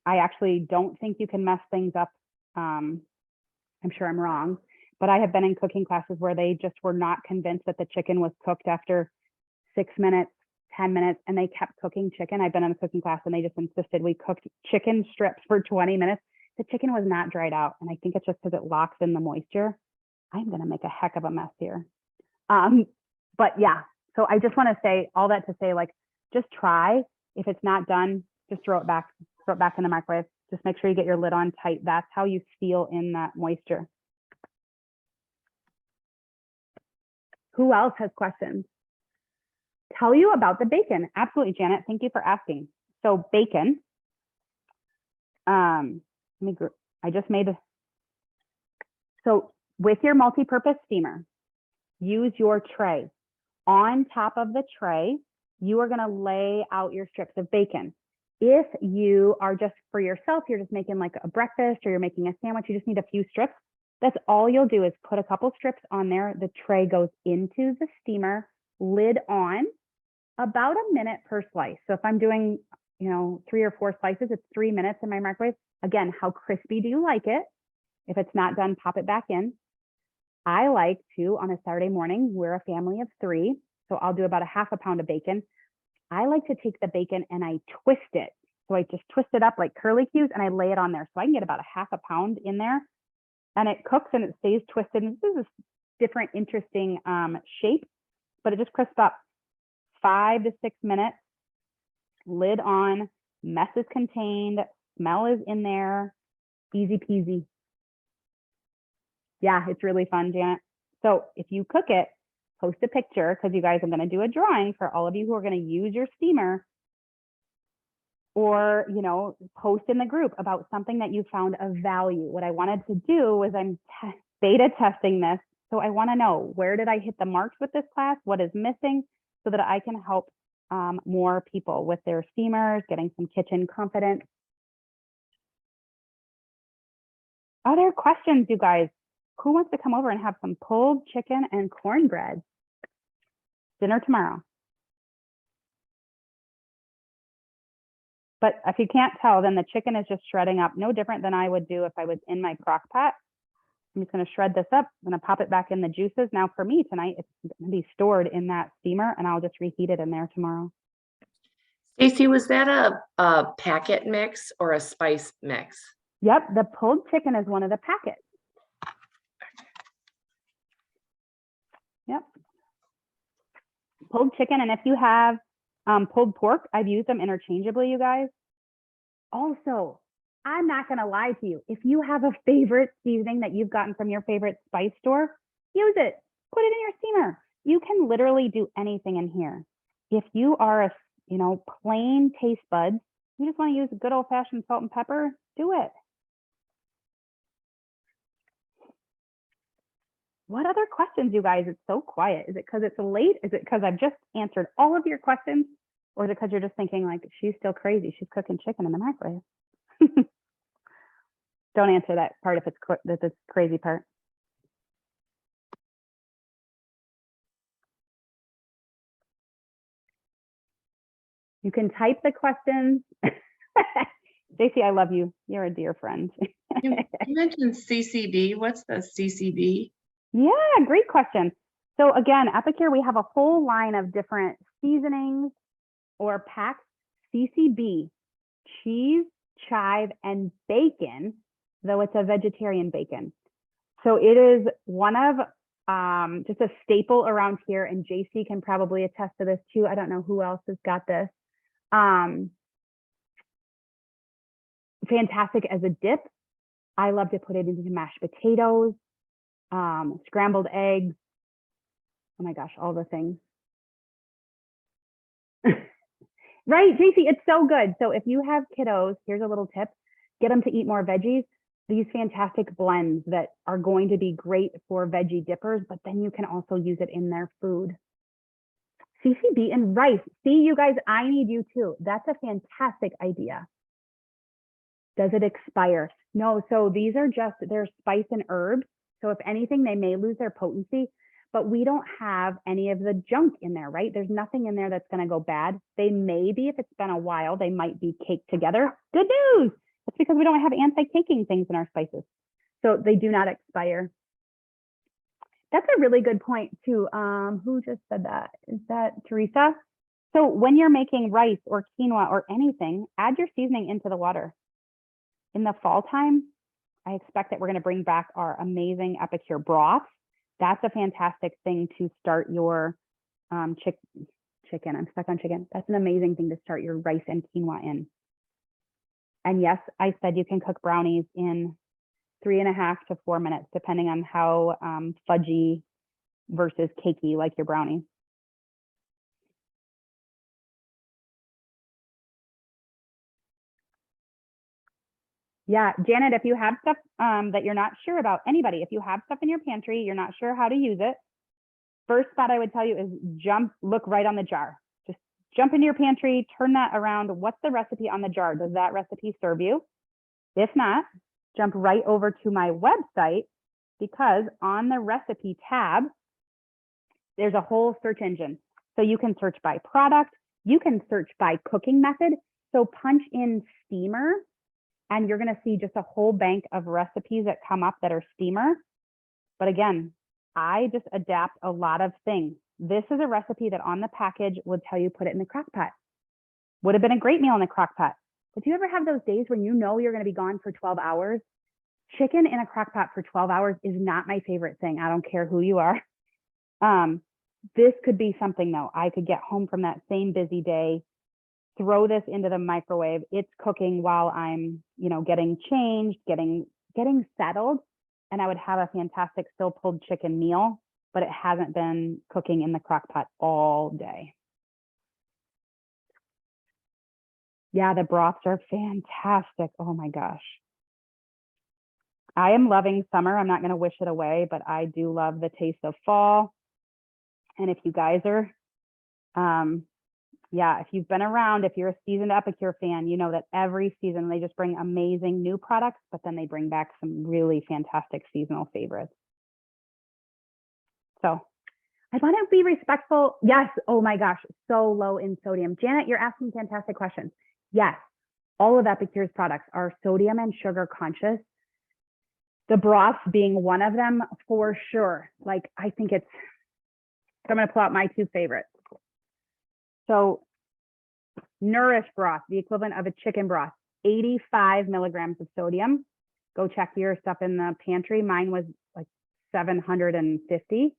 I actually don't think you can mess things up. I'm sure I'm wrong, but I have been in cooking classes where they just were not convinced that the chicken was cooked after 6 minutes, 10 minutes, and they kept cooking chicken. I've been in a cooking class and they just insisted we cooked chicken strips for 20 minutes. The chicken was not dried out. And I think it's just because it locks in the moisture. I'm going to make a heck of a mess here. But yeah, so I just want to say all that to say, like, just try. If it's not done, just throw it back in the microwave. Just make sure you get your lid on tight. That's how you seal in that moisture. Who else has questions? Tell you about the bacon. Absolutely, Janet. Thank you for asking. So bacon. I just made. So with your multi-purpose steamer, use your tray. On top of the tray, you are going to lay out your strips of bacon. If you are just for yourself, you're just making like a breakfast or you're making a sandwich, you just need a few strips. That's all you'll do is put a couple strips on there. The tray goes into the steamer, lid on, about a minute per slice. So if I'm doing, 3 or 4 slices, it's 3 minutes in my microwave. Again, how crispy do you like it? If it's not done, pop it back in. I like to, on a Saturday morning, we're a family of 3, so I'll do about a half a pound of bacon. I like to take the bacon and I twist it. So I just twist it up like curly cues and I lay it on there. So I can get about a half a pound in there and it cooks and it stays twisted. And this is a different, interesting shape, but it just crisps up 5 to 6 minutes, lid on, mess is contained, smell is in there, easy peasy. Yeah, it's really fun, Janet. So if you cook it, post a picture because you guys are going to do a drawing for all of you who are going to use your steamer, or, post in the group about something that you found of value. What I wanted to do was I'm beta testing this. So I want to know, where did I hit the marks with this class? What is missing so that I can help more people with their steamers, getting some kitchen confidence. Other questions, you guys? Who wants to come over and have some pulled chicken and cornbread? Dinner tomorrow. But if you can't tell, then the chicken is just shredding up, no different than I would do if I was in my crock pot. I'm just going to shred this up. I'm going to pop it back in the juices. Now for me tonight, it's going to be stored in that steamer and I'll just reheat it in there tomorrow. Stacey, was that a packet mix or a spice mix? Yep, the pulled chicken is one of the packets. Yep. Pulled chicken, and if you have pulled pork, I've used them interchangeably, you guys. Also, I'm not going to lie to you. If you have a favorite seasoning that you've gotten from your favorite spice store, use it. Put it in your steamer. You can literally do anything in here. If you are a, plain taste buds, you just want to use good old-fashioned salt and pepper, do it. What other questions, you guys? It's so quiet. Is it because it's late? Is it because I've just answered all of your questions? Or is it because you're just thinking like, she's still crazy. She's cooking chicken in the microwave. Don't answer that part if it's crazy part. You can type the questions. Stacey, I love you. You're a dear friend. You mentioned CCB. What's the CCB? Yeah, great question. So again, Epicure, we have a whole line of different seasonings or packs. CCB, cheese, chive, and bacon, though it's a vegetarian bacon. So it is one of just a staple around here, and JC can probably attest to this too. I don't know who else has got this. Fantastic as a dip. I love to put it into mashed potatoes, scrambled eggs. Oh my gosh, all the things. Right, JC, it's so good. So if you have kiddos, here's a little tip. Get them to eat more veggies. These fantastic blends that are going to be great for veggie dippers, but then you can also use it in their food. CCB and rice. See, you guys, I need you too. That's a fantastic idea. Does it expire? No, so these are just, they're spice and herbs. So if anything, they may lose their potency, but we don't have any of the junk in there, right? There's nothing in there that's going to go bad. They may be, if it's been a while, they might be caked together. Good news. That's because we don't have anti-caking things in our spices. So they do not expire. That's a really good point too. Who just said that? Is that Teresa? So when you're making rice or quinoa or anything, add your seasoning into the water. In the fall time, I expect that we're going to bring back our amazing Epicure broth. That's a fantastic thing to start your chicken. I'm stuck on chicken. That's an amazing thing to start your rice and quinoa in. And yes, I said you can cook brownies in 3.5 to 4 minutes, depending on how fudgy versus cakey like your brownie. Yeah, Janet, if you have stuff that you're not sure about, anybody, if you have stuff in your pantry, you're not sure how to use it, first spot I would tell you is look right on the jar. Just jump into your pantry, turn that around. What's the recipe on the jar? Does that recipe serve you? If not, jump right over to my website, because on the recipe tab, there's a whole search engine. So you can search by product, you can search by cooking method. So punch in steamer, and you're going to see just a whole bank of recipes that come up that are steamer. But again, I just adapt a lot of things. This is a recipe that on the package would tell you put it in the crock pot. Would have been a great meal in the crock pot. But do you ever have those days when you know you're going to be gone for 12 hours? Chicken in a crock pot for 12 hours is not my favorite thing. I don't care who you are. This could be something though. I could get home from that same busy day, throw this into the microwave. It's cooking while I'm, getting changed, getting settled, and I would have a fantastic still pulled chicken meal, but it hasn't been cooking in the crock pot all day. Yeah, the broths are fantastic. Oh my gosh. I am loving summer. I'm not going to wish it away, but I do love the taste of fall. And if you guys are, if you've been around, if you're a seasoned Epicure fan, you know that every season they just bring amazing new products, but then they bring back some really fantastic seasonal favorites. So I want to be respectful. Yes. Oh my gosh. So low in sodium. Janet, you're asking fantastic questions. Yes. All of Epicure's products are sodium and sugar conscious. The broth being one of them for sure. Like, I think I'm going to pull out my two favorites. So Nourish broth, the equivalent of a chicken broth, 85 milligrams of sodium. Go check your stuff in the pantry. Mine was like 750.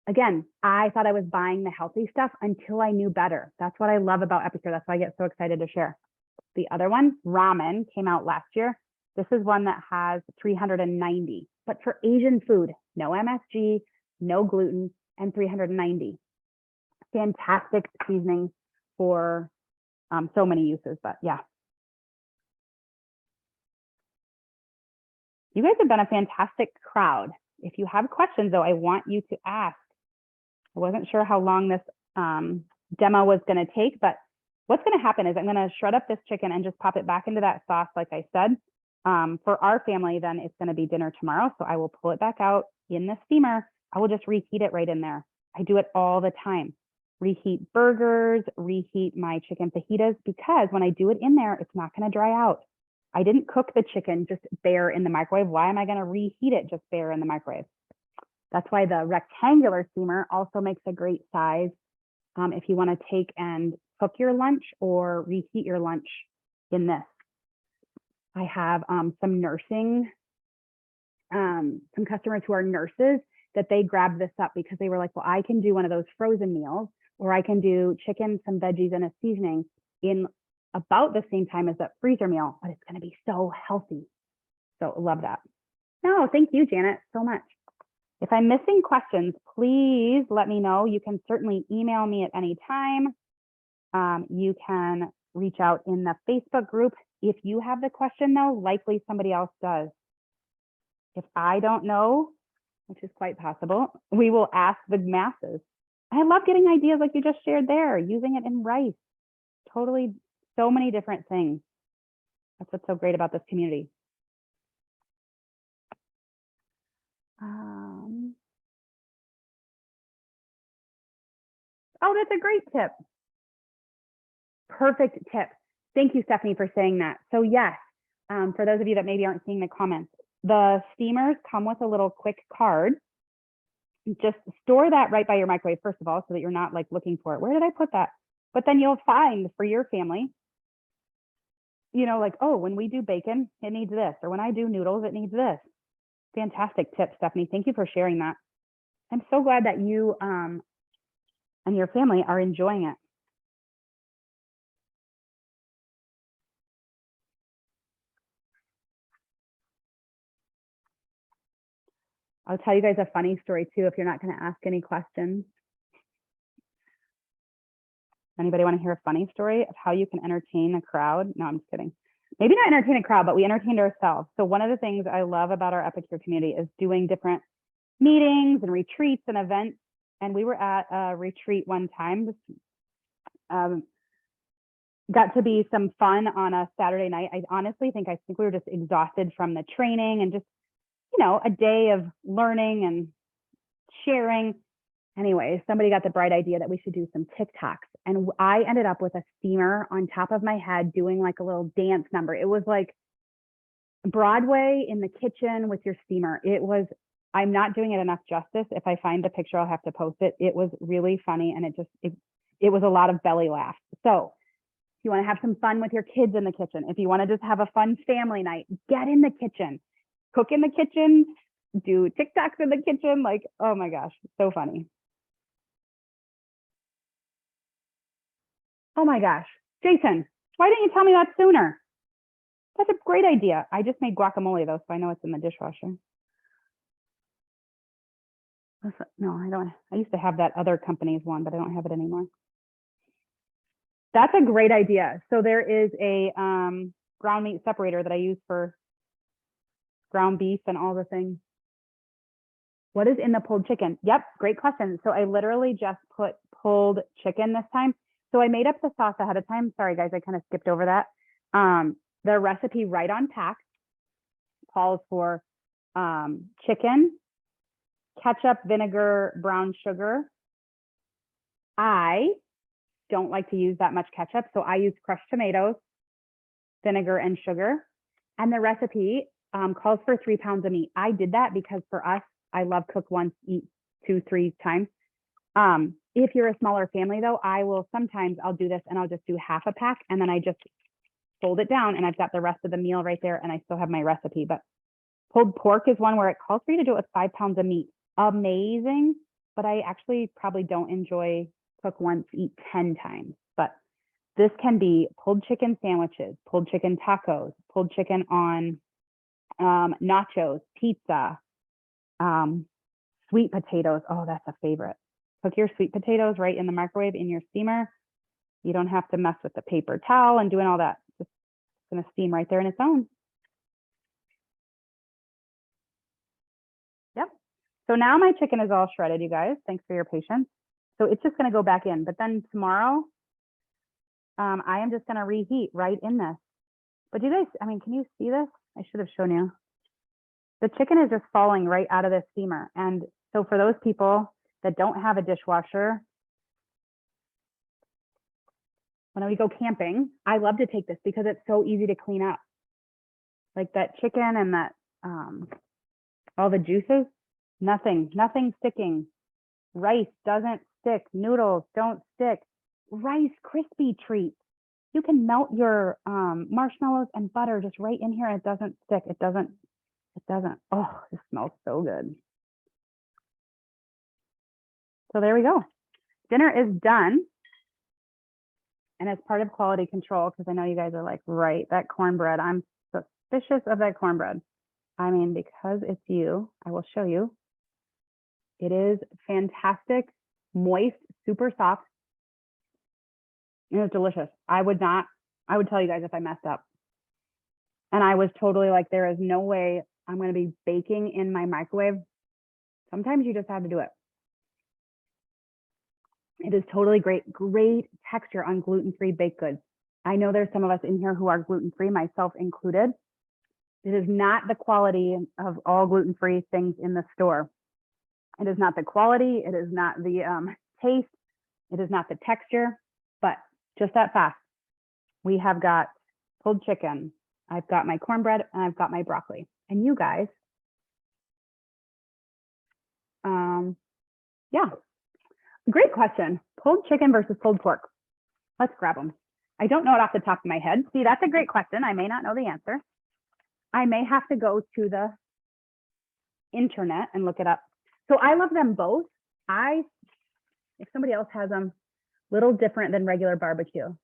Again, I thought I was buying the healthy stuff until I knew better. That's what I love about Epicure. That's why I get so excited to share. The other one, ramen, came out last year. This is one that has 390, but for Asian food, no MSG, no gluten, and 390. Fantastic seasoning for so many uses, but yeah. You guys have been a fantastic crowd. If you have questions though, I want you to ask. I wasn't sure how long this demo was going to take, but what's going to happen is I'm going to shred up this chicken and just pop it back into that sauce, like I said. For our family, then it's going to be dinner tomorrow. So I will pull it back out in the steamer. I will just reheat it right in there. I do it all the time. Reheat burgers, reheat my chicken fajitas, because when I do it in there, it's not going to dry out. I didn't cook the chicken just bare in the microwave. Why am I going to reheat it just bare in the microwave? That's why the rectangular steamer also makes a great size if you want to take and cook your lunch or reheat your lunch in this. I have some nursing, some customers who are nurses, that they grabbed this up because they were like, well, I can do one of those frozen meals, or I can do chicken, some veggies, and a seasoning in about the same time as that freezer meal, but it's going to be so healthy. So love that. No, thank you, Janet, so much. If I'm missing questions, please let me know. You can certainly email me at any time. You can reach out in the Facebook group. If you have the question, though, likely somebody else does. If I don't know, which is quite possible, we will ask the masses. I love getting ideas like you just shared there, using it in rice. Totally, so many different things. That's what's so great about this community. Oh, that's a great tip. Perfect tip. Thank you, Stephanie, for saying that. So yes, for those of you that maybe aren't seeing the comments, the steamers come with a little quick card. Just store that right by your microwave, first of all, so that you're not like looking for it. Where did I put that? But then you'll find for your family, you know, like, oh, when we do bacon, it needs this. Or when I do noodles, it needs this. Fantastic tip, Stephanie. Thank you for sharing that. I'm so glad that you and your family are enjoying it. I'll tell you guys a funny story too, if you're not going to ask any questions. Anybody want to hear a funny story of how you can entertain a crowd? No, I'm just kidding. Maybe not entertain a crowd, but we entertained ourselves. So one of the things I love about our Epicure community is doing different meetings and retreats and events. And we were at a retreat one time. Got to be some fun on a Saturday night. I honestly think we were just exhausted from the training and just, you know, a day of learning and sharing. Anyway, somebody got the bright idea that we should do some TikToks. And I ended up with a steamer on top of my head doing like a little dance number. It was like Broadway in the kitchen with your steamer. It was, I'm not doing it enough justice. If I find the picture, I'll have to post it. It was really funny. And it was a lot of belly laughs. So if you want to have some fun with your kids in the kitchen, if you want to just have a fun family night, get in the kitchen, cook in the kitchen, do TikToks in the kitchen. Like, oh my gosh, so funny. Oh my gosh, Jason, why didn't you tell me that sooner? That's a great idea. I just made guacamole though, so I know it's in the dishwasher. No, I don't. I used to have that other company's one, but I don't have it anymore. That's a great idea. So there is a ground meat separator that I use for ground beef and all the things. What is in the pulled chicken? Yep, great question. So I literally just put pulled chicken this time. So I made up the sauce ahead of time. Sorry, guys, I kind of skipped over that. The recipe right on pack calls for chicken, ketchup, vinegar, brown sugar. I don't like to use that much ketchup, so I use crushed tomatoes, vinegar, and sugar. And the recipe calls for 3 pounds of meat. I did that because for us, I love cook once, eat 2-3 times. If you're a smaller family though, I'll do this and I'll just do half a pack and then I just fold it down and I've got the rest of the meal right there and I still have my recipe. But pulled pork is one where it calls for you to do it with 5 pounds of meat. Amazing, but I actually probably don't enjoy cook once, eat 10 times. But this can be pulled chicken sandwiches, pulled chicken tacos, pulled chicken on nachos, pizza, sweet potatoes. Oh, that's a favorite. Cook your sweet potatoes right in the microwave in your steamer. You don't have to mess with the paper towel and doing all that. It's going to steam right there in its own. Yep. So now my chicken is all shredded, you guys. Thanks for your patience. So it's just going to go back in. But then tomorrow, I am just going to reheat right in this. But you guys, I mean, can you see this? I should have shown you. The chicken is just falling right out of the steamer. And so for those people that don't have a dishwasher, when we go camping, I love to take this because it's so easy to clean up. Like that chicken and that all the juices, nothing sticking. Rice doesn't stick. Noodles don't stick. Rice crispy treats. You can melt your marshmallows and butter just right in here. And it doesn't stick. It doesn't. Oh, it smells so good. So there we go. Dinner is done. And as part of quality control, because I know you guys are like, right, that cornbread, I'm suspicious of that cornbread. I mean, because it's you, I will show you. It is fantastic, moist, super soft. It was delicious. I would tell you guys if I messed up. And I was totally like, there is no way I'm going to be baking in my microwave. Sometimes you just have to do it. It is totally great, great texture on gluten-free baked goods. I know there's some of us in here who are gluten-free, myself included. It is not the quality of all gluten-free things in the store. It is not the quality. It is not the taste. It is not the texture, but just that fast. We have got pulled chicken. I've got my cornbread and I've got my broccoli. And you guys, yeah, great question. Pulled chicken versus pulled pork. Let's grab them. I don't know it off the top of my head. See, that's a great question. I may not know the answer. I may have to go to the internet and look it up. So I love them both. If somebody else has them, little different than regular barbecue.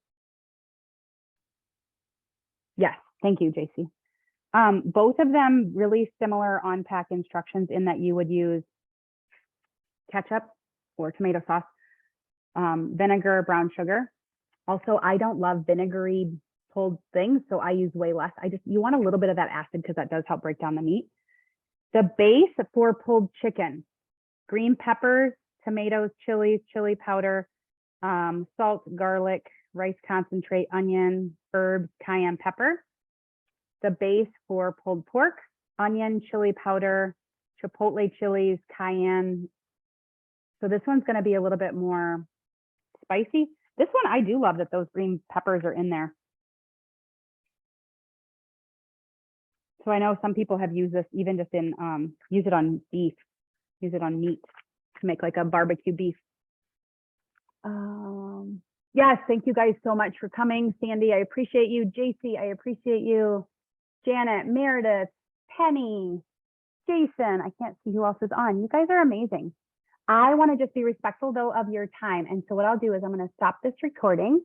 Yes, thank you, JC. Both of them really similar on pack instructions in that you would use ketchup or tomato sauce, vinegar, brown sugar. Also, I don't love vinegary pulled things, so I use way less. You want a little bit of that acid because that does help break down the meat. The base for pulled chicken, green peppers, tomatoes, chilies, chili powder, salt, garlic, rice concentrate, onion, herbs, cayenne pepper. The base for pulled pork, onion, chili powder, chipotle chilies, cayenne. So this one's going to be a little bit more spicy. This one, I do love that those green peppers are in there. So I know some people have used this even just in, use it on beef, use it on meat to make like a barbecue beef. Yes, thank you guys so much for coming. Sandy, I appreciate you. JC, I appreciate you. Janet, Meredith, Penny, Jason, I can't see who else is on. You guys are amazing. I want to just be respectful though of your time. And so what I'll do is I'm going to stop this recording